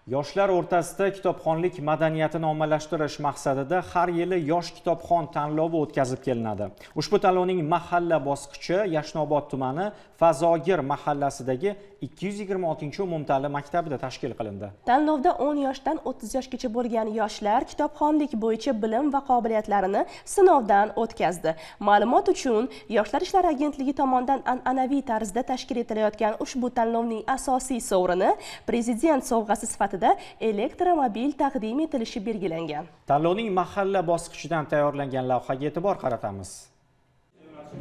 Yoshlar o'rtasida kitobxonlik madaniyatini ommalashtirish maqsadida har yili yosh kitobxon tanlovi o'tkazib kelinadi. Ushbu tanlovning mahalla bosqichi Yashnobod tumani Fazogir mahallasidagi 226-umumta'lim maktabida tashkil qilindi. Tanlovda 10 yoshdan 30 yoshgacha bo'lgan yoshlar kitobxonlik bo'yicha bilim va qobiliyatlarini sinovdan o'tkazdi. Ma'lumot uchun, Yoshlar ishlari agentligi tomonidan an'anaviy tarzda tashkil etilayotgan ushbu tanlovning asosiy sovrini prezident sovg'asi sifatida elektromobil taqdim etilishi belgilangan. Tanlovning mahalla bosqichidan tayyorlangan lavhaga e'tibor qaratamiz.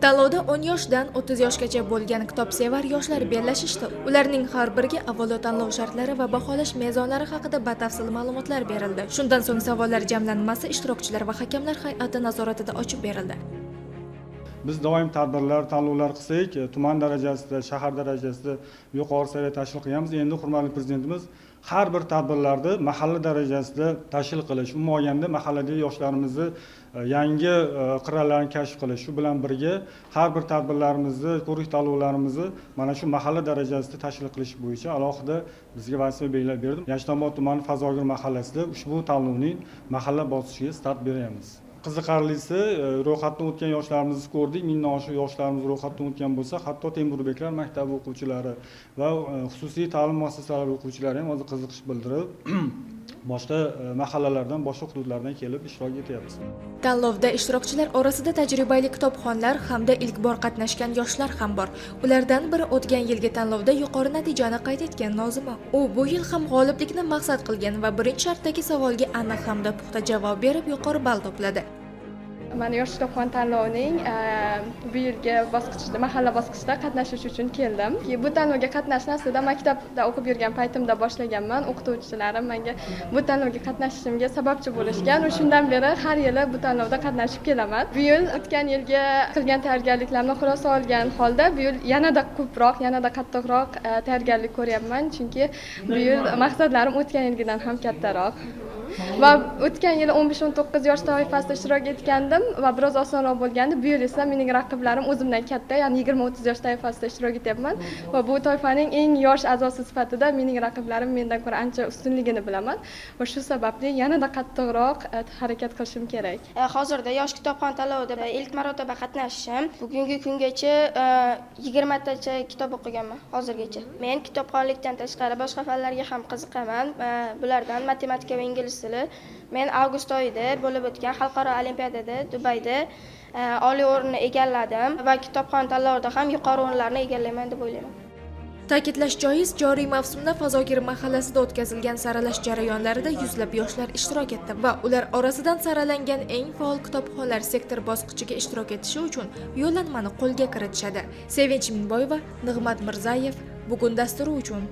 Tanlovda 10 yoshdan 30 yoshgacha bo'lgan kitobsevar yoshlar bellashishdi. Ularning har biriga avvalo tanlov shartlari va baholash mezonlari haqida batafsil ma'lumotlar berildi. Shundan so'ng savollar jamlanmasi ishtirokchilar va hakamlar hay'ati nazoratida ochib berildi. Biz doim tadbirlar, tanlovlar qilsak, tuman darajasida, shahar darajasida yuqori saviyada tashkil qilamiz. Endi hurmatli prezidentimiz har bir tadbirlarni mahalla darajasida tashkil qilish, umuman olganda mahalladagi yoshlarimizni yangi qirralarni kashf qilish, shu bilan birga har bir tadbirlarimizni, ko'rik tanlovlarimizni mana shu mahalla darajasida tashkil qilish bo'yicha alohida bizga vazifa belgilab berdim. Yashnobod tumani Fazogir mahallasida ushbu tanlovning mahalla bosqichiga start beramiz. Qiziqarlisi, ro'yxatdan o'tgan yoshlarimizni ko'rdik. Mingdan oshiq yoshlarimiz ro'yxatdan o'tgan bo'lsa, hatto Temburbeklar maktabi o'quvchilari va xususiy ta'lim muassasalari o'quvchilari ham hozir qiziqish bildirib, boshqa mahallalardan, boshqa hududlardan kelib ishtirok etyapmiz. Tanlovda ishtirokchilar orasida tajribali kitobxonlar hamda ilk bor qatnashgan yoshlar ham bor. Ulardan biri o'tgan yilgi tanlovda yuqori natijani qayd etgan Nozima. U bu yil ham g'oliblikni maqsad qilgan va birinchi shartdagi savolga aniq hamda puxta javob berib yuqori ball to'pladi. Men yosh kitobxon tanlovining bu yilgi bosqichida, mahalla bosqichida qatnashish uchun keldim. Bu tanlovga qatnashni aslida maktabda o'qib yurgan paytimda boshlaganman. O'qituvchilarim menga bu tanlovga qatnashishimga sababchi bo'lishgan va shundan beri har yili bu tanlovda qatnashib kelaman. Bu yil o'tgan yilga qilgan tayyorgarliklarimni xulosa olgan holda bu yil yanada ko'proq, yanada qattiqroq tayyorgarlik ko'ryapman, chunki bu yil maqsadlarim o'tgan yilgidan ham kattaroq. Va o'tgan yili 15-19 yosh toifasida ishtirok etgandim va biroz osonroq bo'lgandi. Bu yil esa mening raqiblarim o'zimdan katta, ya'ni 20-30 yosh toifasida ishtirok etyapman va bu toifaning eng yosh a'zosi sifatida mening raqiblarim mendan ko'ra ancha ustunligini bilaman va shu sababli yanada qattiqroq harakat qilishim kerak. Hozirda yosh kitobxon tanlovida ilk marotaba qatnashishim. Bugungi kungacha 20 tacha kitob o'qiganman hozirgacha. Men kitobxonlikdan tashqari boshqa fanlarga ham qiziqaman. Bulardan matematika va ingliz tili. Men avgust oyida bo'lib o'tgan xalqaro olimpiadada Dubayda oliy o'rinni egalladim va kitobxon tanlovida ham yuqori o'rinlarni egallayman deb o'ylayman. Ta'kidlash joiz, joriy mavsumda Fazogir mahallasida o'tkazilgan saralash jarayonlarida yuzlab yoshlar ishtirok etdi va ular orasidan saralangan eng faol kitobxonlar sektor bosqichiga ishtirok etishi uchun yo'llanmani qo'lga kiritishadi. Sevinch Minboyeva, Nig'mat Mirzayev bugun dasturi uchun